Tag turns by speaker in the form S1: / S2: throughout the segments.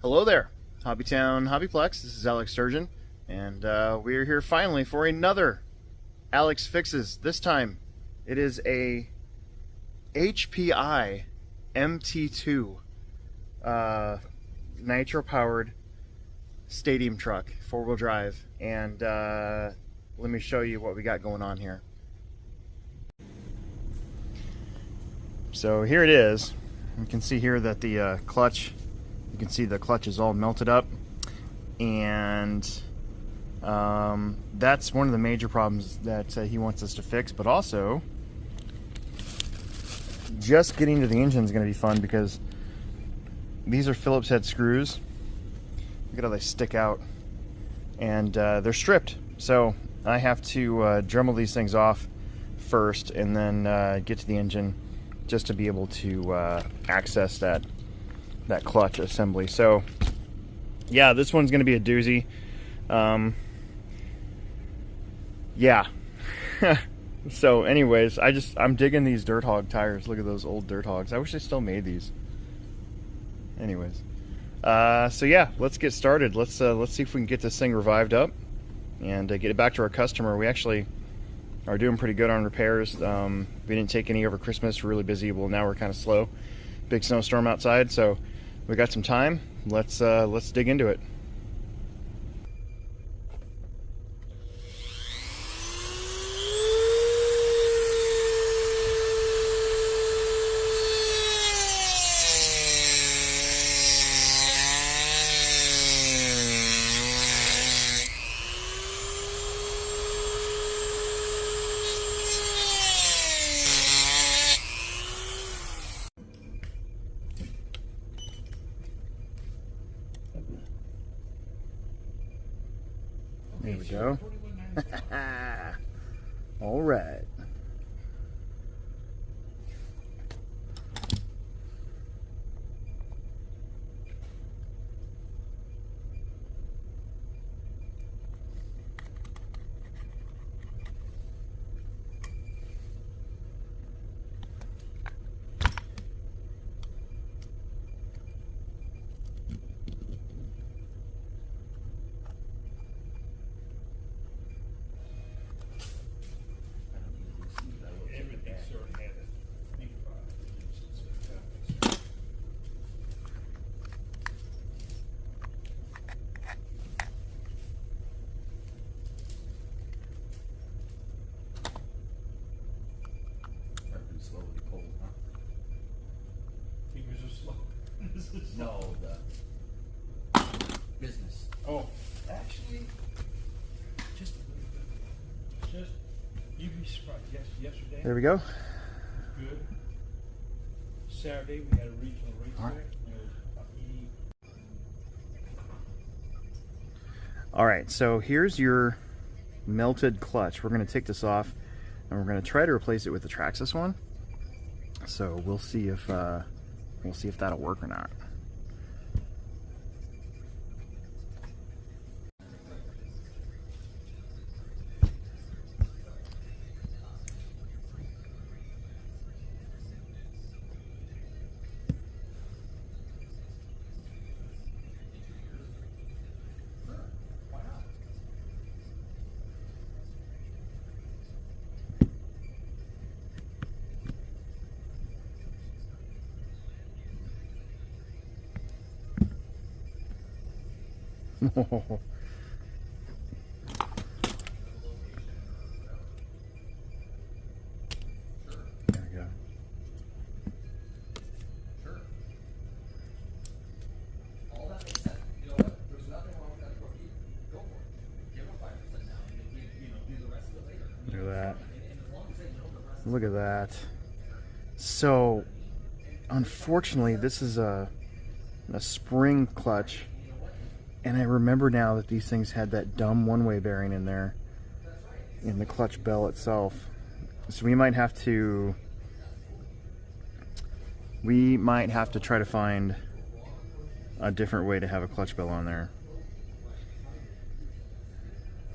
S1: Hello there, Hobbytown Hobbyplex. This is Alex Sturgeon, and we are here finally for another Alex Fixes. This time it is a HPI MT-2 Nitro powered stadium truck, four-wheel drive, and let me show you what we got going on here. So here it is. You can see here that the clutch, you can see the clutch is all melted up, and that's one of the major problems that he wants us to fix. But also, just getting to the engine is going to be fun because these are Phillips head screws. Look at how they stick out, and they're stripped. So I have to Dremel these things off first, and then get to the engine just to be able to access that clutch assembly. So yeah, this one's going to be a doozy. Yeah. So anyways, I'm digging these Dirt Hog tires. Look at those old Dirt Hogs. I wish they still made these. Anyways, so yeah, let's get started. Let's see if we can get this thing revived up and get it back to our customer. We actually are doing pretty good on repairs. We didn't take any over Christmas. We're really busy. Well, now we're kind of slow. Big snowstorm outside, so we got some time. Let's dig into it. There we go. All right.
S2: Slowly pulled, huh? Fingers are slow. No, the business. Oh, actually, just a little bit. You'd be surprised. Yesterday.
S1: There we go.
S2: Good. Saturday we had a regional race
S1: All right.
S2: there. It was about 80.
S1: All right, so here's your melted clutch. We're going to take this off, and we're going to try to replace it with the Traxxas one. So we'll see if that'll work or not. There we go.
S3: Sure. All that makes sense. You know what? There's nothing wrong with that cookie. Go for it. Give them 5% now. Do the rest of it later.
S1: Look at that.
S3: And as long as they know the rest.
S1: Look at that. So, unfortunately, this is a spring clutch, and I remember now that these things had that dumb one-way bearing in there, in the clutch bell itself. So we might have to try to find a different way to have a clutch bell on there.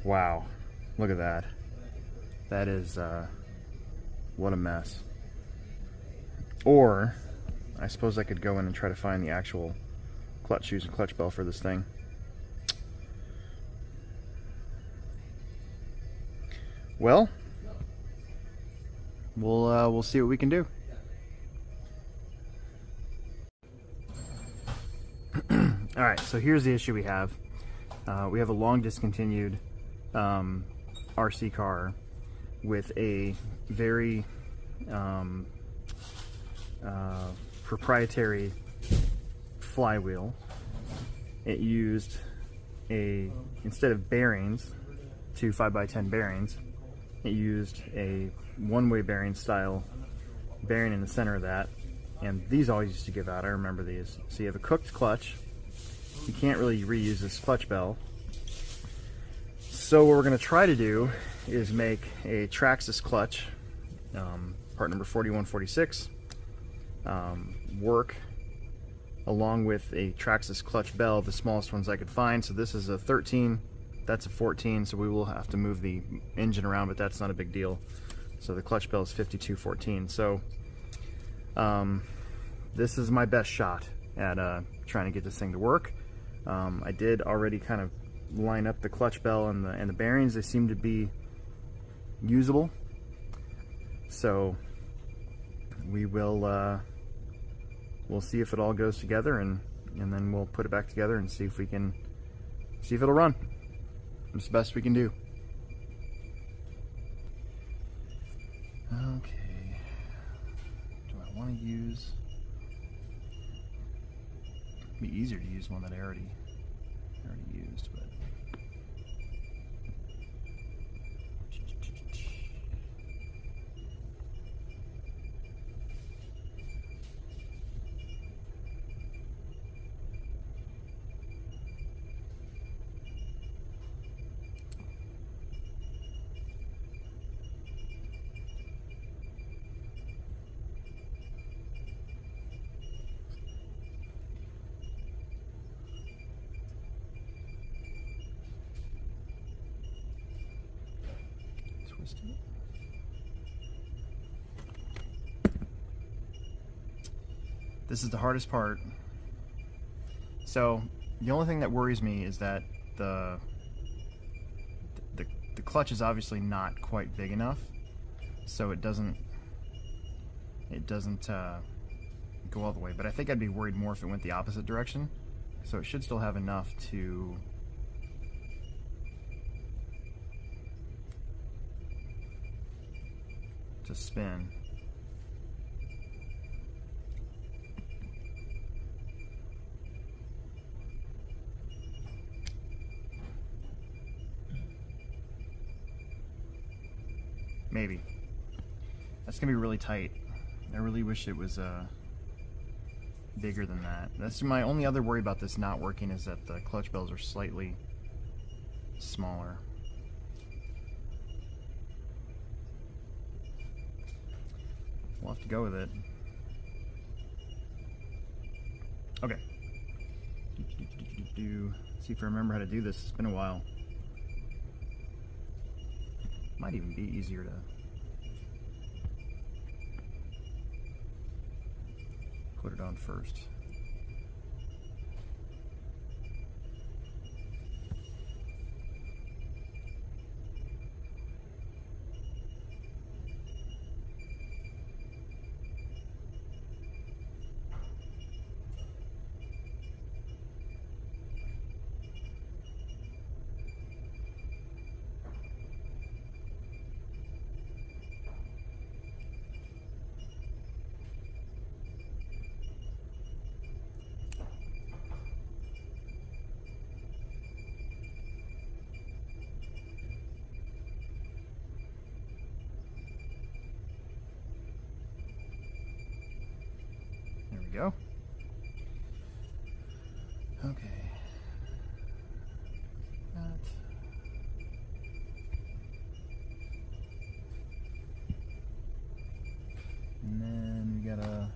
S1: Wow, look at that. That is what a mess. Or I suppose I could go in and try to find the actual clutch shoes and clutch bell for this thing. Well, we'll see what we can do. All right, so here's the issue we have. We have a long discontinued RC car with a very proprietary flywheel. It used instead of bearings, two 5x10 bearings, it used a one-way bearing style bearing in the center of that, and these always used to give out. I remember these. So you have a cooked clutch. You can't really reuse this clutch bell. So what we're going to try to do is make a Traxxas clutch, part number 4146, work along with a Traxxas clutch bell, the smallest ones I could find. So this is a 13, that's a 14, so we will have to move the engine around, but that's not a big deal. So the clutch bell is 5214. So this is my best shot at trying to get this thing to work. I did already kind of line up the clutch bell and the bearings. They seem to be usable. So we will we'll see if it all goes together, and then we'll put it back together and see if it'll run. It's the best we can do. Okay. Do I want to use? It'd be easier to use one that I already used, but. This is the hardest part. So the only thing that worries me is that the clutch is obviously not quite big enough, so it doesn't go all the way. But I think I'd be worried more if it went the opposite direction. So it should still have enough to spin. Maybe. That's gonna be really tight. I really wish it was bigger than that. That's my only other worry about this not working, is that the clutch bells are slightly smaller. We'll have to go with it. Okay. See if I remember how to do this. It's been a while. Might even be easier to put it on first. Go. Okay. That. And then we gotta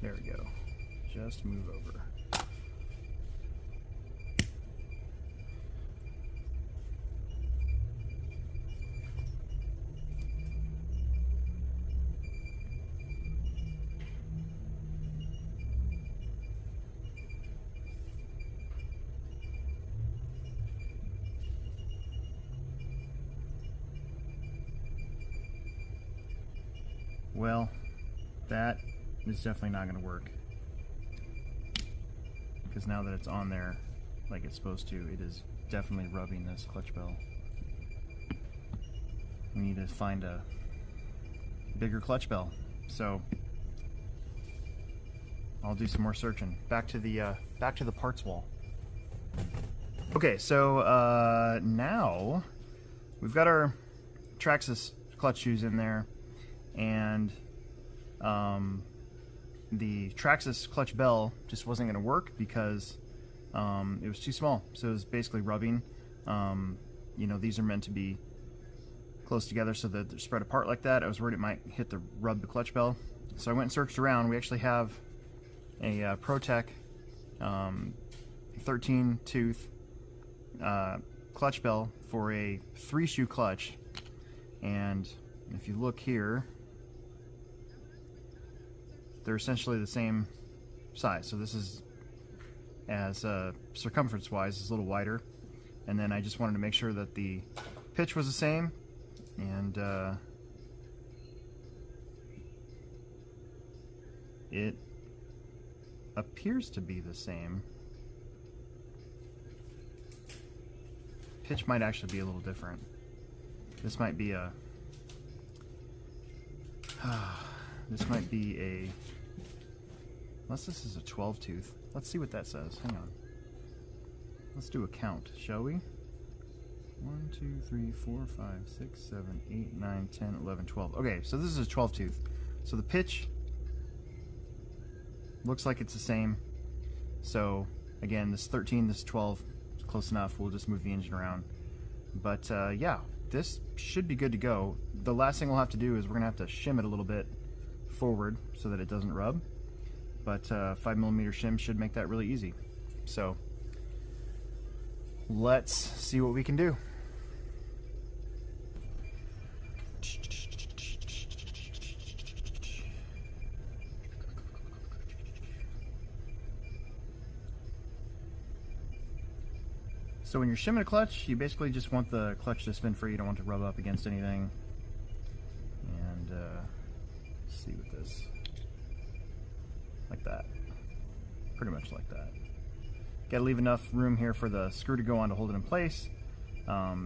S1: There we go. Just move over. Well, that is definitely not going to work, because now that it's on there like it's supposed to, it is definitely rubbing this clutch bell. We need to find a bigger clutch bell, so I'll do some more searching. Back to the parts wall. Okay, so now we've got our Traxxas clutch shoes in there, and the Traxxas clutch bell just wasn't going to work because it was too small. So it was basically rubbing. You know, these are meant to be close together so that they're spread apart like that. I was worried it might rub the clutch bell. So I went and searched around. We actually have a ProTech 13 tooth clutch bell for a 3-shoe clutch. And if you look here, they're essentially the same size. So this is, as circumference wise, is a little wider, and then I just wanted to make sure that the pitch was the same, and it appears to be the same. Pitch might actually be a little different. This might be a unless this is a 12 tooth. Let's see what that says. Hang on. Let's do a count, shall we? 1, 2, 3, 4, 5, 6, 7, 8, 9, 10, 11, 12. Okay, so this is a 12 tooth. So the pitch looks like it's the same. So again, this 13, this 12, it's close enough. We'll just move the engine around. But yeah, this should be good to go. The last thing we'll have to do is we're gonna have to shim it a little bit forward so that it doesn't rub. But 5mm shim should make that really easy. So let's see what we can do. So when you're shimming a clutch, you basically just want the clutch to spin free. You don't want to rub up against anything. And let's see with this. Like that. Pretty much like that. Gotta leave enough room here for the screw to go on to hold it in place.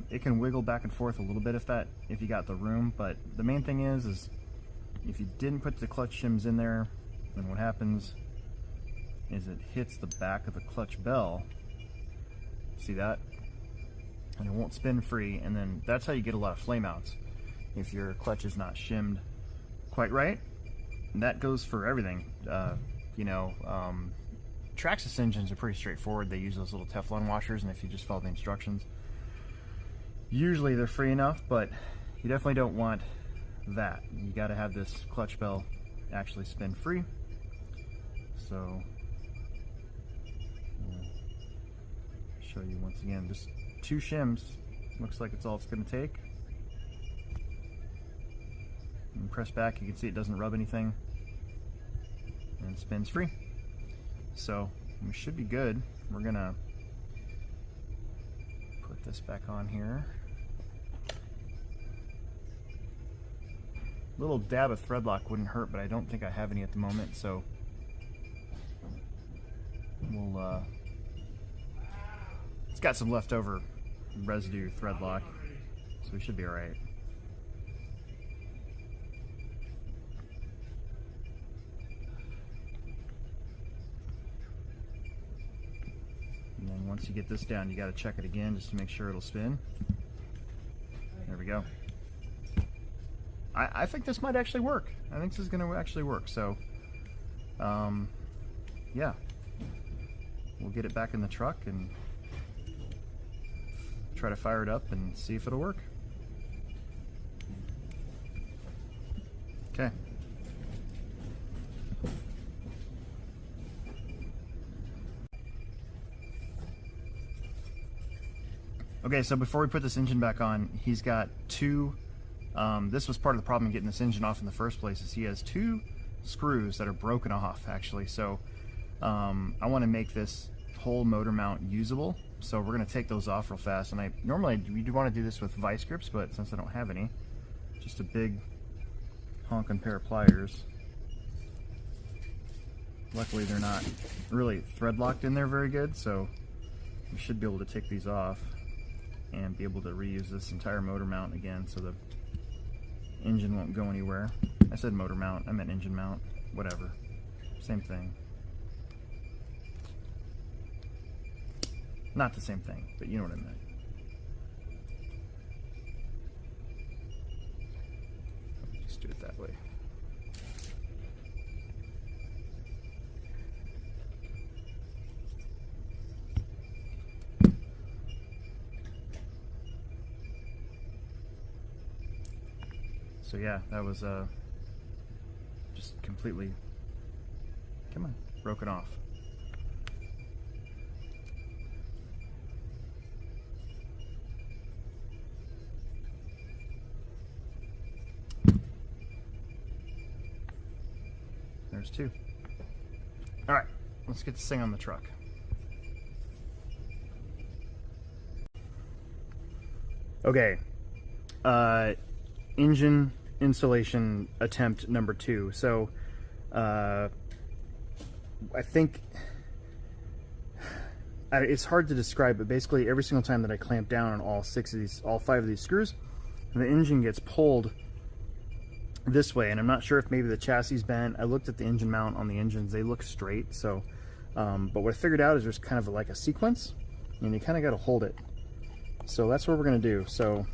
S1: It can wiggle back and forth a little bit if you got the room, but the main thing is if you didn't put the clutch shims in there, then what happens is it hits the back of the clutch bell. See that? And it won't spin free, and then that's how you get a lot of flame outs if your clutch is not shimmed quite right. And that goes for everything. You know, Traxxas engines are pretty straightforward. They use those little Teflon washers, and if you just follow the instructions, usually they're free enough, but you definitely don't want that. You got to have this clutch bell actually spin free. So show you once again, just 2 shims. Looks like it's all it's going to take. And press back, you can see it doesn't rub anything, and it spins free. So we should be good. We're gonna put this back on here. A little dab of thread lock wouldn't hurt, but I don't think I have any at the moment, so we'll it's got some leftover residue thread lock, so we should be all right. And then once you get this down, you got to check it again just to make sure it'll spin. There we go. I think this might actually work. I think this is going to actually work. So, yeah, we'll get it back in the truck and try to fire it up and see if it'll work. Okay. Okay, so before we put this engine back on, he's got two, this was part of the problem getting this engine off in the first place, is he has two screws that are broken off, actually. So I want to make this whole motor mount usable, so we're going to take those off real fast. And normally we do want to do this with vice grips, but since I don't have any, just a big honking pair of pliers. Luckily they're not really thread locked in there very good, so we should be able to take these off and be able to reuse this entire motor mount again, so the engine won't go anywhere. I said motor mount, I meant engine mount, whatever, same thing. Not the same thing, but you know what I meant. Just do it that way. So yeah, that was just completely, come on, broken off. There's two. All right, let's get this thing on the truck. Okay, engine installation attempt number 2. So I think it's hard to describe, but basically every single time that I clamp down on all 5 of these screws, the engine gets pulled this way, and I'm not sure if maybe the chassis is bent. I looked at the engine mount on the engines, they look straight. So but what I figured out is there's kind of like a sequence, and you kind of got to hold it. So that's what we're going to do. So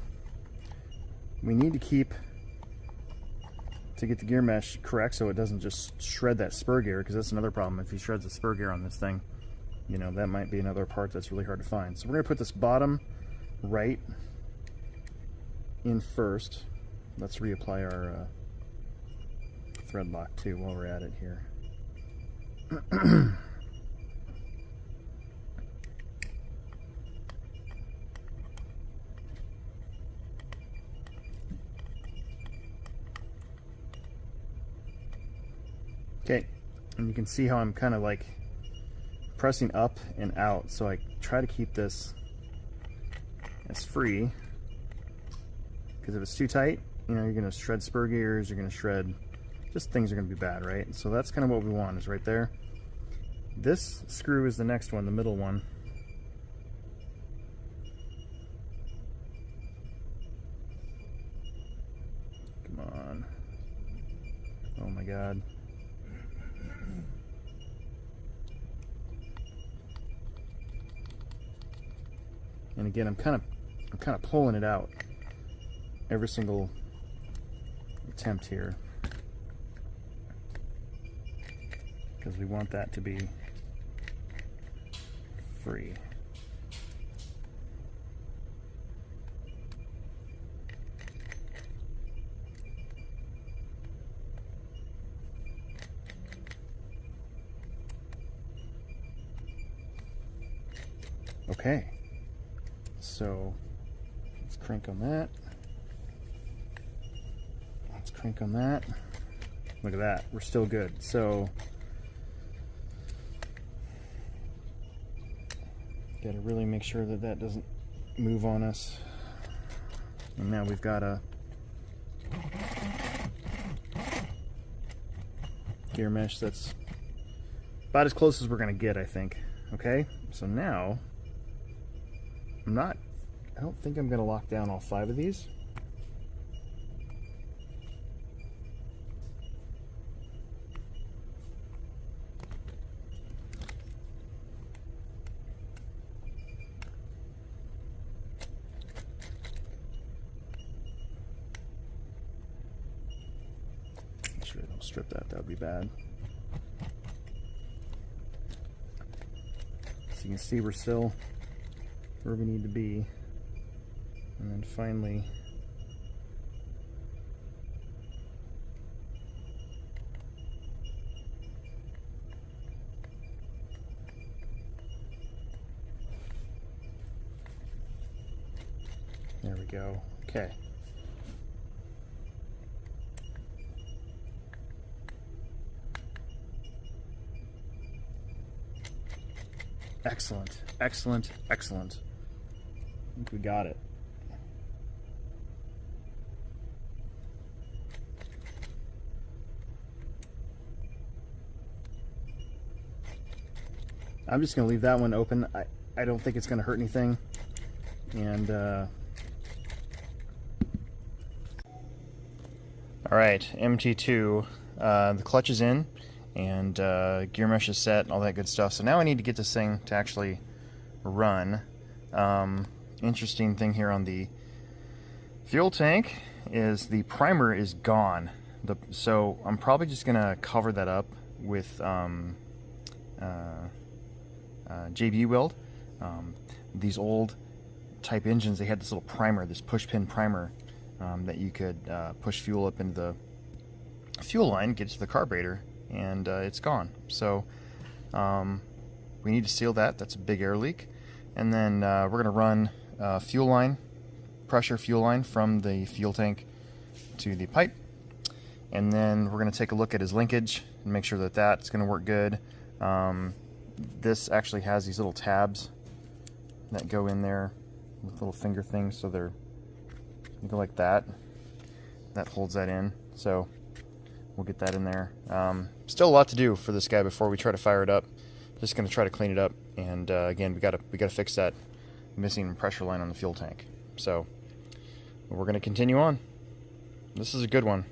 S1: we need to get the gear mesh correct so it doesn't just shred that spur gear, because that's another problem. If he shreds the spur gear on this thing, you know, that might be another part that's really hard to find. So we're going to put this bottom right in first. Let's reapply our thread lock too while we're at it here. Okay, and you can see how I'm kind of like pressing up and out, so I try to keep this as free, because if it's too tight, you know, you're going to shred spur gears, you're going to shred, just things are going to be bad, right? So that's kind of what we want, is right there. This screw is the next one, the middle one. Come on. Oh my God. And again, I'm kind of pulling it out every single attempt here, because we want that to be free. Okay. So let's crank on that. Let's crank on that. Look at that, we're still good. So gotta really make sure that that doesn't move on us. And now we've got a gear mesh that's about as close as we're gonna get, I think. Okay, so now I don't think I'm going to lock down all 5 of these. Make sure I don't strip that, that would be bad. So you can see we're still where we need to be. And then finally, There we go. Okay. Excellent, excellent, excellent. I think we got it. I'm just going to leave that one open. I don't think it's going to hurt anything. And all right, MT-2, the clutch is in, and gear mesh is set, all that good stuff. So now I need to get this thing to actually run. Interesting thing here on the fuel tank is the primer is gone. So I'm probably just going to cover that up with JB weld. These old type engines, they had this little primer, this push pin primer, that you could push fuel up into the fuel line, get to the carburetor, and it's gone. So we need to seal that. That's a big air leak. And then we're going to run fuel line, pressure fuel line from the fuel tank to the pipe. And then we're going to take a look at his linkage and make sure that that's going to work good. This actually has these little tabs that go in there with little finger things, so they go like that. That holds that in, so we'll get that in there. Still a lot to do for this guy before we try to fire it up. Just going to try to clean it up, and again, we got to fix that missing pressure line on the fuel tank. So we're going to continue on. This is a good one.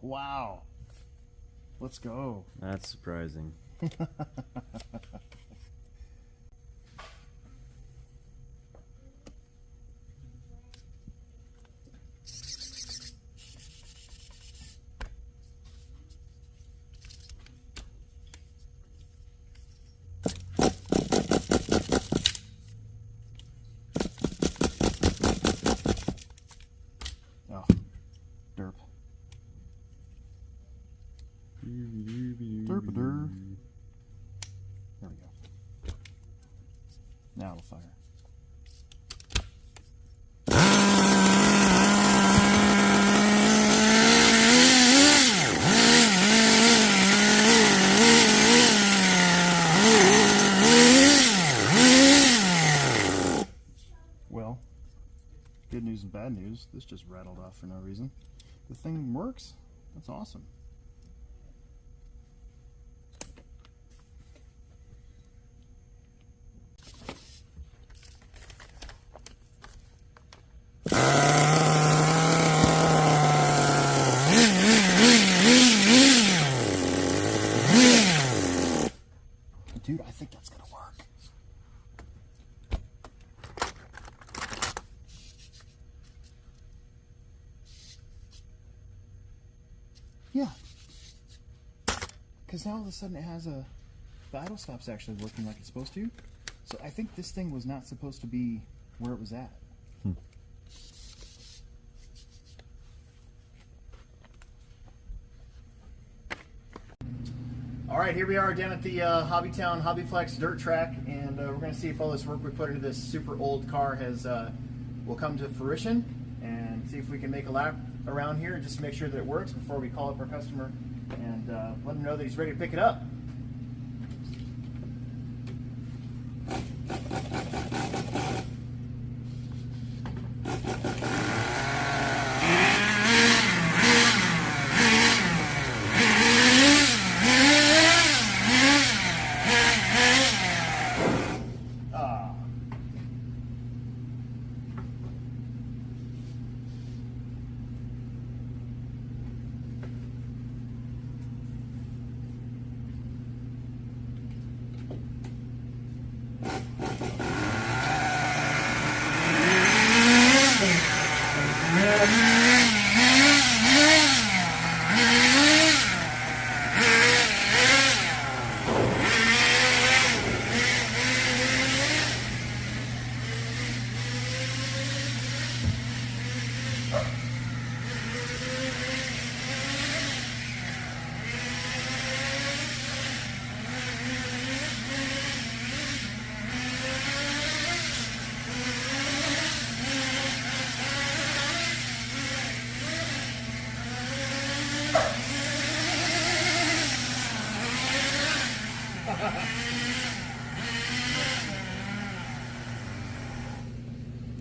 S1: Wow. Let's go.
S4: That's surprising.
S1: Oh, derp. Derp-a-der. There we go. Now it'll fire. Well, good news and bad news. This just rattled off for no reason. The thing works. That's awesome. Dude, I think that's gonna work. Yeah. Because now all of a sudden it has the idle stop's actually working like it's supposed to. So I think this thing was not supposed to be where it was at. All right, here we are down at the Hobbytown Hobbyplex dirt track, and we're going to see if all this work we put into this super old car will come to fruition, and see if we can make a lap around here just to make sure that it works before we call up our customer and let him know that he's ready to pick it up.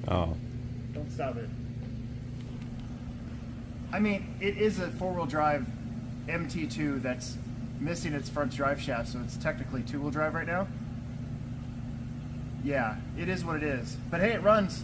S4: Oh.
S1: Don't stop it. I mean, it is a four-wheel drive MT-2 that's missing its front drive shaft, so it's technically two-wheel drive right now. Yeah, it is what it is. But hey, it runs.